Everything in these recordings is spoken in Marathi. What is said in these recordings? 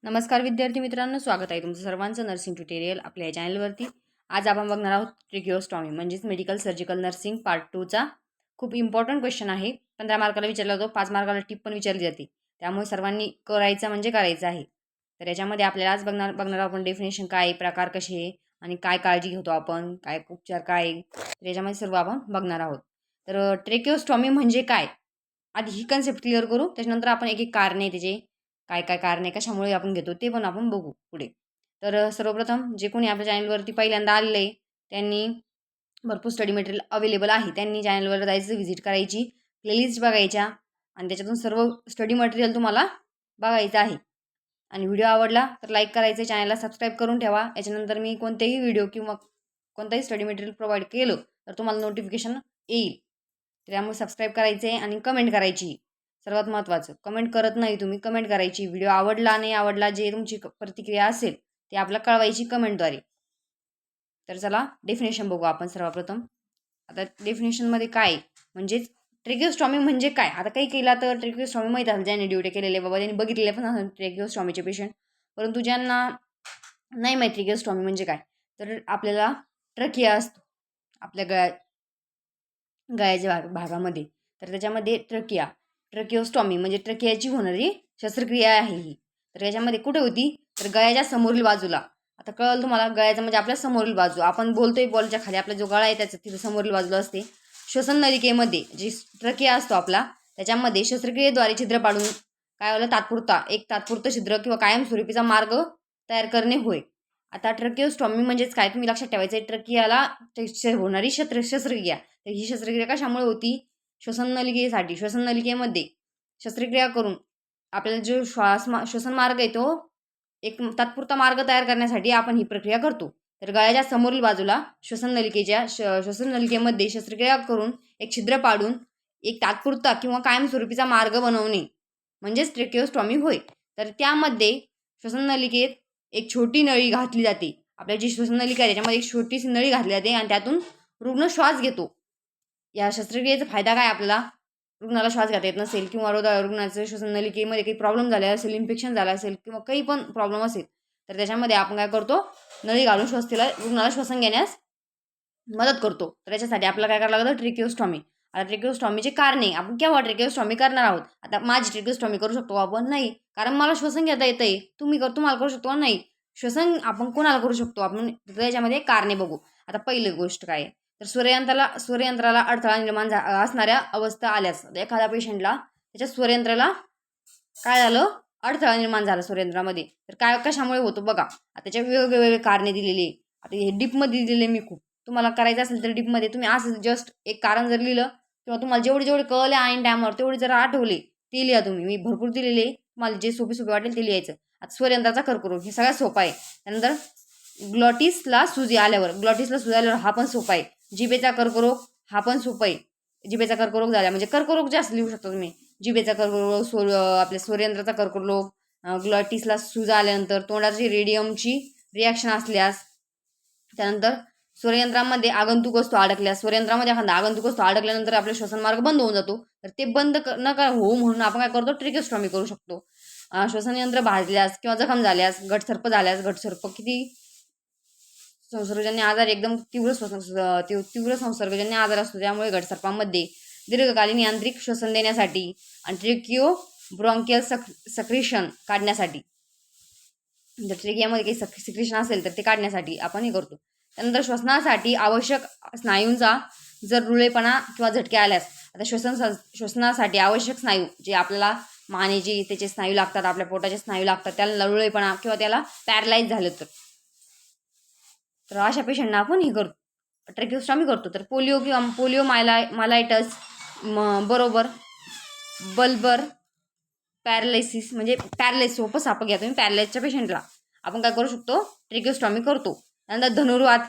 नमस्कार विद्यार्थी मित्रांनो, स्वागत आहे तुमचं सर्वांचं नर्सिंग ट्युटोरियल आपल्या या चॅनलवरती. आज आपण बघणार आहोत ट्रिकिओस्टॉमी म्हणजेच मेडिकल सर्जिकल नर्सिंग पार्ट 2चा खूप इम्पॉर्टंट क्वेश्चन आहे. 15 मार्काला विचारला जातो, 5 मार्काला टिप पण विचारली जाते. त्यामुळे सर्वांनी करायचं म्हणजे करायचं आहे. तर याच्यामध्ये आपल्याला आज बघणार आपण डेफिनेशन काय आहे, प्रकार कसे आहे आणि काय काळजी घेतो आपण, काय उपचार काय आहे, तर याच्यामध्ये सर्व आपण बघणार आहोत. तर ट्रेकिओस्टॉमी म्हणजे काय, आधी ही कन्सेप्ट क्लिअर करू, त्याच्यानंतर आपण एक एक कारणे त्याचे काय काय कारणे कशामुळे आपण घेतो ते पण आपण बघू पुढे. तर सर्वप्रथम जे कोणी आपल्या चॅनलवरती पहिल्यांदा आलेलं आहे त्यांनी भरपूर स्टडी मटेरियल अवेलेबल आहे, त्यांनी चॅनलवर जायचं, व्हिजिट करायची, प्लेलिस्ट बघायच्या आणि त्याच्यातून सर्व स्टडी मटेरियल तुम्हाला बघायचं आहे. आणि व्हिडिओ आवडला तर लाईक करायचं, चॅनलला सबस्क्राईब करून ठेवा. याच्यानंतर मी कोणतेही व्हिडिओ किंवा कोणताही स्टडी मटेरियल प्रोव्हाइड केलं तर तुम्हाला नोटिफिकेशन येईल. त्यामुळे सबस्क्राईब करायचे आणि कमेंट करायची. सर्वात महत्त्वाचं, कमेंट करत नाही तुम्ही, कमेंट करायची. व्हिडिओ आवडला नाही आवडला जे तुमची प्रतिक्रिया असेल ते आपल्याला कळवायची कमेंटद्वारे. तर चला डेफिनेशन बघू आपण सर्वप्रथम. आता डेफिनेशनमध्ये काय म्हणजेच ट्रेकिओस्टॉमी म्हणजे काय. आता काही केला तर ट्रेकिओस्टॉमी माहीत असेल, ज्यांनी ड्युटी केलेले बाबा त्यांनी बघितलेले पण असेल ट्रेकिओस्टॉमीचे पेशंट. परंतु ज्यांना नाही माहीत ट्रेकिओस्टॉमी म्हणजे काय, तर आपल्याला ट्रकिया असतो आपल्या गळ्याच्या भागामध्ये. तर त्याच्यामध्ये ट्रकिओस्टॉमी म्हणजे ट्रकियाची होणारी शस्त्रक्रिया आहे ही. तर याच्यामध्ये कुठे होती, तर गळ्याच्या समोरील बाजूला. आता कळलं तुम्हाला, गळ्याचा म्हणजे आपल्या समोरील बाजू. आपण बोलतोय बॉलच्या खाली आपला जो गळा आहे त्याच्या तिथे समोरील बाजूला असते. श्वसन नलिकेमध्ये जी ट्रकिया असतो आपला, त्याच्यामध्ये शस्त्रक्रियेद्वारे छिद्र पाडून काय होलं, तात्पुरतं छिद्र किंवा कायमस्वरूपीचा मार्ग तयार करणे होय. आता ट्रकिओस्टॉमी म्हणजेच काय तुम्ही लक्षात ठेवायचं आहे, ट्रकियाला होणारी शस्त्रक्रिया. तर ही शस्त्रक्रिया कशामुळे होती, श्वसन नलिकेमध्ये शस्त्रक्रिया करून आपल्याला जो श्वसन मार्ग आहे तो एक तात्पुरता मार्ग तयार करण्यासाठी आपण ही प्रक्रिया करतो. तर गळ्याच्या समोरील बाजूला श्वसन नलिकेमध्ये शस्त्रक्रिया करून एक छिद्र पाडून एक तात्पुरता किंवा कायमस्वरूपीचा मार्ग बनवणे म्हणजेच ट्रेकिओस्टॉमी होय. तर त्यामध्ये श्वसन नलिकेत एक छोटी नळी घातली जाते. आपल्या जी श्वसन नलिका आहे त्याच्यामध्ये एक छोटीशी नळी घातली जाते आणि त्यातून रुग्ण श्वास घेतो. या शस्त्रक्रियेचा फायदा काय, आपल्याला रुग्णाला श्वास घेता येत नसेल किंवा रुग्णाचं श्वसन नलिकेमध्ये काही प्रॉब्लेम झाले असेल, इन्फेक्शन झालं असेल किंवा काही पण प्रॉब्लेम असेल, तर त्याच्यामध्ये आपण काय करतो, नळी घालून रुग्णाला श्वसन घेण्यास मदत करतो. तर त्याच्यासाठी आपल्याला काय करावं लागतं, ट्रेकिओस्टॉमी. आता ट्रेकिओस्टॉमीचे कारणे, आपण केव्हा ट्रेकिओस्टॉमी करणार आहोत. आता माझी ट्रेकिओस्टॉमी करू शकतो आपण नाही, कारण मला श्वसन घेता येतंय. तुम्हाला करू शकतो नाही. श्वसन आपण कोणाला करू शकतो, आपण त्याच्यामध्ये कारणे बघू. आता पहिली गोष्ट काय, तर स्वरयंत्राला अडथळा निर्माण असणाऱ्या अवस्था आल्यास, एखाद्या पेशंटला त्याच्या स्वरयंत्राला काय झालं, अडथळा निर्माण झाला स्वरयंत्रामध्ये, तर काय कशामुळे होतो बघा. आता त्याच्या वेगवेगळे कारणे दिलेली. आता हे डीपमध्ये दिलेले मी खूप. तुम्हाला करायचं असेल तर डीपमध्ये तुम्ही असं जस्ट एक कारण जर लिहिलं किंवा तुम्हाला जेवढे कळले ऐन टायमावर तेवढे जर आठवले ते लिहा तुम्ही. मी भरपूर दिलेले, तुम्हाला जे सोपे वाटेल ते लिहायचं. आता स्वरयंत्राचा कर्करोग हे सगळ्यात सोपा आहे. त्यानंतर ग्लॉटिसला सूज आल्यावर हा पण सोपा आहे. जिभेचा कर्करोग हा पण सोपा आहे. जिभेचा कर्करोग झाला म्हणजे कर्करोग जास्त लिहू शकता तुम्ही. जिभेचा कर्करोग, आपल्या स्वरयंत्राचा कर्करोग, ग्लॉटिसला सूज आल्यानंतर तोंडाची रेडियमची रिॲक्शन असल्यास, त्यानंतर स्वरयंत्रामध्ये आगंतुक वस्तू अडकल्यानंतर आपला श्वसन मार्ग बंद होऊन जातो. तर ते बंद होऊ म्हणून आपण काय करतो, ट्रेकिओस्टॉमी करू शकतो. श्वसन यंत्र भाजल्यास किंवा जखम झाल्यास, घटसर्प किती संसर्गजन्य आजार, एकदम तीव्र संसर्गजन्य आजार असतो. त्यामुळे घटसर्पामध्ये दीर्घकालीन यांत्रिक श्वसन देण्यासाठी आणि ट्रेकिओ ब्रॉन्कियल सक्रिशन काढण्यासाठी, जर ट्रेकियामध्ये काही सिक्रेशन असेल तर ते काढण्यासाठी आपण हे करतो. त्यानंतर श्वसनासाठी आवश्यक स्नायूंचा जर रुळेपणा किंवा झटके आल्यास, आता श्वसनासाठी आवश्यक स्नायू जे आपल्याला मानेचे त्याचे स्नायू लागतात, आपल्या पोटाचे स्नायू लागतात, त्याला रुळेपणा किंवा त्याला पॅरलाइज झालं तर अशा पेशंटना आपण हे करतो, ट्रेकिओस्टॉमी करतो. तर पोलिओ मायलायटस बरोबर बल्बर पॅरालिसिस म्हणजे सोपं सापं घ्या तुम्ही. पॅरालाइजच्या पेशंटला आपण काय करू शकतो, ट्रेकिओस्टॉमी करतो. त्यानंतर धनुर्वात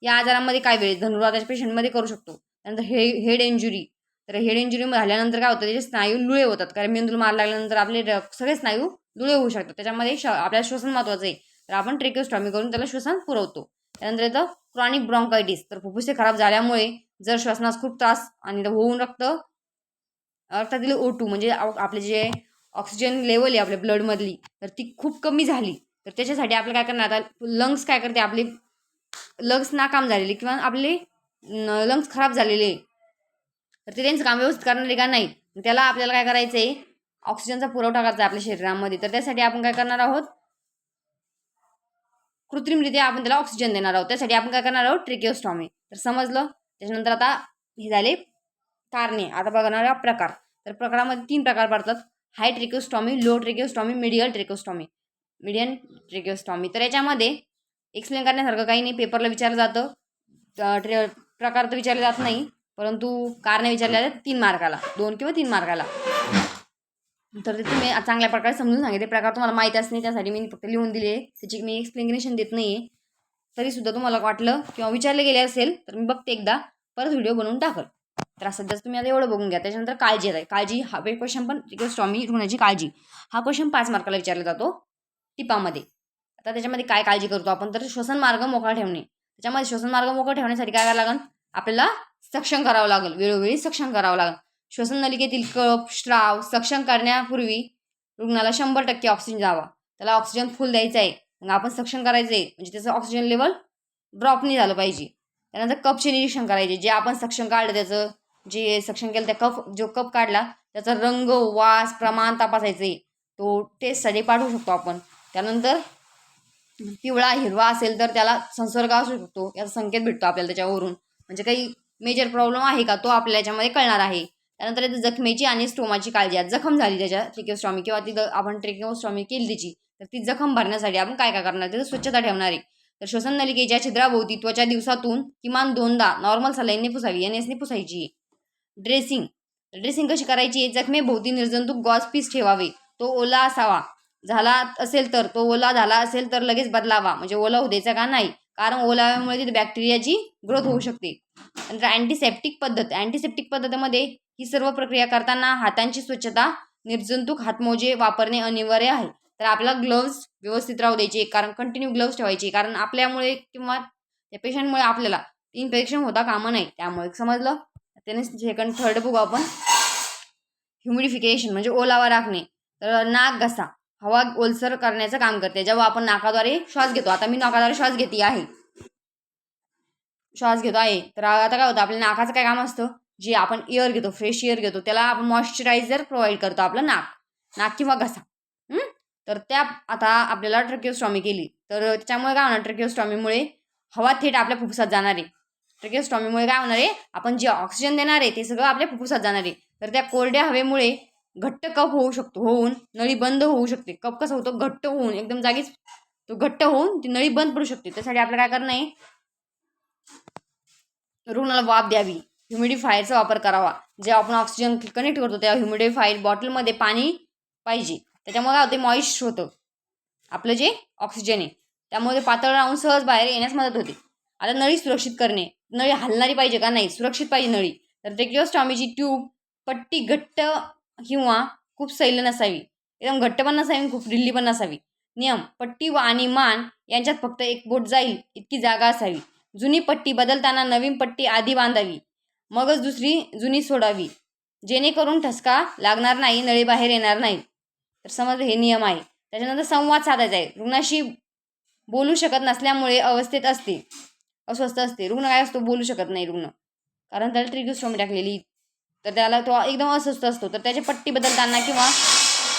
या आजारामध्ये काय वेळ धनुर्वाताच्या पेशंटमध्ये करू शकतो. त्यानंतर हेड इंजुरी, तर हेड इंजुरी झाल्यानंतर काय होतं, त्याचे स्नायू लुळे होतात, कारण मेंदूला मार लागल्यानंतर आपले सगळे स्नायू लुळे होऊ शकतात. त्याच्यामध्ये आपल्याला श्वसन महत्त्वाचं आहे, तर आपण ट्रेकिओस्टॉमी करून त्याला श्वसन पुरवतो. त्यानंतर येतं क्रॉनिक ब्रॉन्कायटिस, तर फुफ्फुसे खराब झाल्यामुळे जर श्वसनास खूप त्रास आणि होऊन रक्तातील O2 म्हणजे आपले जे ऑक्सिजन लेवल आहे आपल्या ब्लडमधली तर ती खूप कमी झाली तर त्याच्यासाठी आपल्याला काय करणार आता लंग्स काय करते आपले लंग्स नाकाम झालेले किंवा आपले लंग्स खराब झालेले तर ते त्यांचं काम व्यवस्थित करणारे का नाही त्याला आपल्याला काय करायचं आहे ऑक्सिजनचा पुरवठा करायचा आपल्या शरीरामध्ये तर त्यासाठी आपण काय करणार आहोत कृत्रिमरित्या आपण त्याला ऑक्सिजन देणार आहोत त्यासाठी आपण काय करणार आहोत ट्रेकिओस्टॉमी तर समजलं त्याच्यानंतर आता हे झाले कारणे आता बघणार प्रकार तर प्रकारामध्ये 3 प्रकार पडतात हाय ट्रेकिओस्टॉमी लो ट्रेकिओस्टॉमी मिडियल ट्रेकिओस्टॉमी मिडियम ट्रेकिओस्टॉमी तर याच्यामध्ये एक्सप्लेन करण्यासारखं काही नाही पेपरला विचारलं जातं प्रकार तर विचारले जात नाही परंतु कारणे विचारले जातात 3 मार्काला 2 किंवा 3 मार्काला तर ते तुम्ही चांगल्या प्रकारे समजून सांगितले प्रकार तुम्हाला माहीत असणे त्यासाठी मी फक्त लिहून दिले त्याची मी एक्सप्लेनेशन देत नाही आहे तरीसुद्धा तुम्हाला वाटलं किंवा विचारले गेले असेल तर मी बघते एकदा परत व्हिडिओ बनवून टाकल तर सध्याच तुम्ही आता एवढं बघून घ्या त्याच्यानंतर काळजी आहे काळजी हा क्वेश्चन पण ट्रेकिओस्टॉमी होण्याची काळजी हा क्वेश्चन 5 मार्काला विचारला जातो टिपामध्ये आता त्याच्यामध्ये काय काळजी करतो आपण तर श्वसन मार्ग मोकळा ठेवणे त्याच्यामध्ये श्वसन मार्ग मोकळा ठेवण्यासाठी काय करावं लागेल आपल्याला सक्षम करावं लागेल वेळोवेळी सक्षम करावं लागेल श्वसन नलिकेतील कफ स्त्राव सक्षम करण्यापूर्वी रुग्णाला 100% ऑक्सिजन द्यावा त्याला ऑक्सिजन फुल द्यायचा आहे मग आपण सक्षम करायचं आहे म्हणजे त्याचं ऑक्सिजन लेवल ड्रॉप नाही झालं पाहिजे त्यानंतर कपचे निरीक्षण करायचे जे आपण सक्षम काढलं त्याचं जे सक्षम केलं त्या जो कप काढला त्याचा रंग वास प्रमाण तपासायचं आहे तो टेस्टसाठी पाठवू शकतो आपण त्यानंतर पिवळा हिरवा असेल तर त्याला संसर्ग असू शकतो याचा संकेत भेटतो आपल्याला त्याच्यावरून म्हणजे काही मेजर प्रॉब्लेम आहे का तो आपल्या याच्यामध्ये कळणार आहे त्यानंतर इथं जखमेची आणि स्टोमाची काळजी आहे जखम झाली त्याच्या ट्रेकिओस्टॉमी किंवा तिथं आपण ट्रेकिओस्टॉमी केली त्याची तर ती जखम भरण्यासाठी आपण काय करणार त्याचं स्वच्छता ठेवणार आहे तर श्वसन नलिकेच्या छिद्राभोवती त्वचा दिवसातून किमान 2दा नॉर्मल सलाईनने पुसावी एनएसने पुसायची ड्रेसिंग कशी करायची जखमेभोवती निर्जंतुक गॉज पीस ठेवावे तो ओला असावा झाला असेल तर तो ओला झाला असेल तर लगेच बदलावा म्हणजे ओला होऊ द्यायचा का नाही कारण ओलाव्यामुळे तिथे बॅक्टेरियाची ग्रोथ होऊ शकते नंतर अँटीसेप्टिक पद्धतीमध्ये ही सर्व प्रक्रिया करताना हातांची स्वच्छता निर्जंतुक हातमोजे वापरणे अनिवार्य आहे तर आपल्याला ग्लोव्ज व्यवस्थित राहू द्यायचे कारण कंटिन्यू ग्लोव्ज ठेवायचे कारण आपल्यामुळे किंवा त्या पेशंटमुळे आपल्याला इन्फेक्शन होता कामा नाही त्यामुळे समजलं त्याने सेकंड थर्ड बघू आपण ह्युमिडिफिकेशन म्हणजे ओलावा राखणे तर नाक घसा हवा ओलसर करण्याचं काम करते जेव्हा आपण नाकाद्वारे श्वास घेतो आता मी नाकाद्वारे श्वास घेतो आहे तर आता काय होतं आपल्या नाकाचं काय काम असतं जे आपण एअर घेतो फ्रेश एअर घेतो त्याला आपण मॉइश्चरायझर प्रोव्हाइड करतो आपलं नाक किंवा घसा तर त्या आता आपल्याला ट्रेकिओस्टॉमी केली तर त्याच्यामुळे काय होणार ट्रेकिओस्टॉमीमुळे हवा थेट आपल्या फुफ्फुसात जाणार आहे ट्रेकिओस्टॉमीमुळे काय होणार आहे आपण जे ऑक्सिजन देणार आहे ते सगळं आपल्या फुफ्फुसात जाणार आहे तर त्या कोरड्या हवेमुळे घट्ट कफ होऊन नळी बंद होऊ शकते कफ कसं होतं घट्ट होऊन एकदम जागीच तो घट्ट होऊन ती नळी बंद पडू शकते त्यासाठी आपल्याला काय करणं आहे रुग्णाला वाफ द्यावी ह्युमिडिफायरचा वापर करावा जे आपण ऑक्सिजन कनेक्ट करतो त्या ह्युमिडिफायर बॉटलमध्ये पाणी पाहिजे त्याच्यामुळे काय होते मॉइश्च होतं आपलं जे ऑक्सिजन आहे त्यामुळे पातळ राहून सहज बाहेर येण्यास मदत होते आता नळी सुरक्षित करणे नळी हलणारी पाहिजे का नाही सुरक्षित पाहिजे नळी तर ट्रेकिओस्टॉमीची ट्यूब पट्टी घट्ट किंवा खूप सैल नसावी एकदम घट्ट पण नसावी खूप ढिल्ली पण नसावी नियम पट्टी आणि मान यांच्यात फक्त एक बोट जाईल इतकी जागा असावी जुनी पट्टी बदलताना नवीन पट्टी आधी बांधावी मगच दुसरी जुनी सोडावी जेणेकरून ठसका लागणार नाही नळी बाहेर येणार नाही तर समज हे नियम आहे त्याच्यानंतर संवाद साधायचा आहे रुग्णाशी बोलू शकत नसल्यामुळे अस्वस्थ असते रुग्ण काय असतो बोलू शकत नाही रुग्ण कारण त्याला ट्रेकिओस्टॉमी टाकलेली तर त्याला तो एकदम अस्वस्थ असतो तर त्याची पट्टी बदलताना किंवा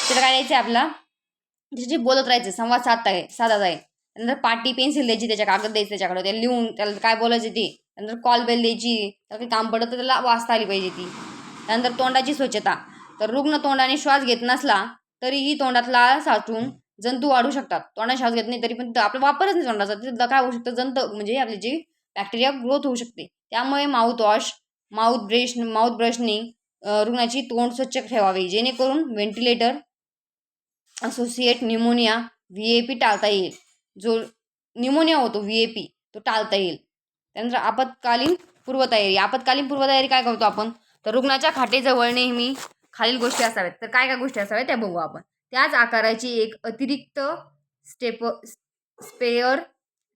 त्याला काय द्यायचं आहे आपला त्याच्याशी बोलत राहायचं संवाद साधायचा आहे नंतर पाटी पेन्सिल द्यायची त्याच्या कागद द्यायचं त्याच्याकडे त्याला लिहून त्याला काय बोलायचं ते नंतर कॉल बेल द्यायची त्याला काही काम पडत तर त्याला वाचता आली पाहिजे ती त्यानंतर तोंडाची स्वच्छता तर रुग्ण तोंडाने श्वास घेत नसला तरीही तोंडात लाळ साचून जंतू वाढू शकतात तोंडात श्वास घेत नाही तरी पण आपला वापरच नाही तोंडाचा तिथं काय होऊ शकतं जंत म्हणजे आपली जी बॅक्टेरिया ग्रोथ होऊ शकते त्यामुळे माउथवॉश माउथ ब्रशने रुग्णाची तोंड स्वच्छ ठेवावे जेणेकरून व्हेंटिलेटर असोसिएट न्यूमोनिया VAP टाळता येईल जो न्यूमोनिया होतो VAP तो टाळता येईल त्यानंतर आपत्कालीन पूर्वतयारी काय करतो आपण तर रुग्णाच्या खाटेजवळ नेहमी खालील गोष्टी असाव्यात तर काय गोष्टी असाव्यात त्या बघू आपण त्याच आकाराची एक अतिरिक्त स्पेअर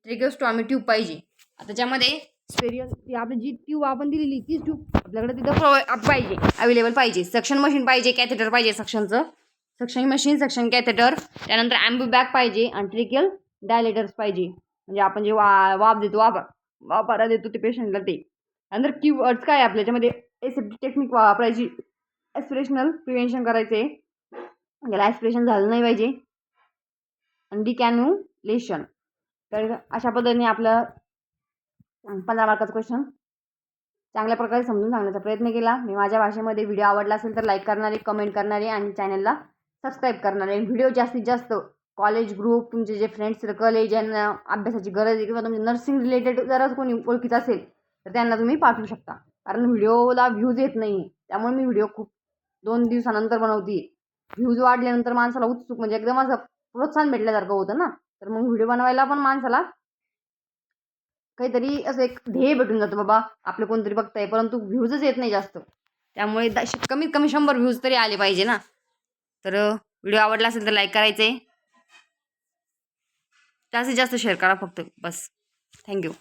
ट्रेकिओस्टॉमी ट्यूब पाहिजे त्याच्यामध्ये ती आपली जी ट्यूब आपण दिलेली तीच ट्यूब आपल्याकडे तिथं पाहिजे अवेलेबल पाहिजे सक्शन मशीन पाहिजे कॅथेटर पाहिजे सक्शनचं सक्शन मशीन, सक्शन कॅथेटर, त्यानंतर ॲम्बू बॅग पाहिजे आणि ट्रिकियल डायलेटर्स पाहिजे. म्हणजे आपण जे वाफ देतो वापरा देतो ते पेशंटला ते. त्यानंतर कीवर्ड्स काय आपल्या याच्यामध्ये एसेप्टिक टेक्निक वापरायची, ॲस्पिरेशनल प्रिव्हेन्शन करायचे, त्याला ॲस्पिरेशन झालं नाही पाहिजे, आणि डिकॅन्युलेशन. तर अशा पद्धतीने आपलं 15 मार्काचा क्वेश्चन चांगल्या प्रकारे समजून सांगण्याचा प्रयत्न केला मी माझ्या भाषेमध्ये. व्हिडिओ आवडला असेल तर लाईक करणारे, कमेंट करणारे आणि चॅनलला सबस्क्राईब करणारे. व्हिडिओ जास्तीत जास्त कॉलेज ग्रुप, तुमचे जे फ्रेंड्स सर्कल आहे, ज्यांना अभ्यासाची गरज आहे किंवा तुमचे नर्सिंग रिलेटेड जर कोणी ओळखीचं असेल तर त्यांना तुम्ही पाठवू शकता. कारण व्हिडिओला व्ह्यूज येत नाही, त्यामुळे मी व्हिडिओ खूप 2 दिवसानंतर बनवते. व्ह्यूज वाढल्यानंतर माणसाला उत्सुक म्हणजे एकदम असं प्रोत्साहन भेटल्यासारखं होतं ना, तर मग व्हिडिओ बनवायला पण माणसाला काहीतरी असं एक ध्येय भेटून जातं, बाबा आपलं कोणतरी बघताय, परंतु व्ह्यूजच येत नाही जास्त. त्यामुळे कमीत कमी 100 व्ह्यूज तरी आले पाहिजे ना. तर व्हिडिओ आवडला असेल तर लाईक करायचे, जास्तीत जास्त शेअर करा फक्त बस. थँक्यू.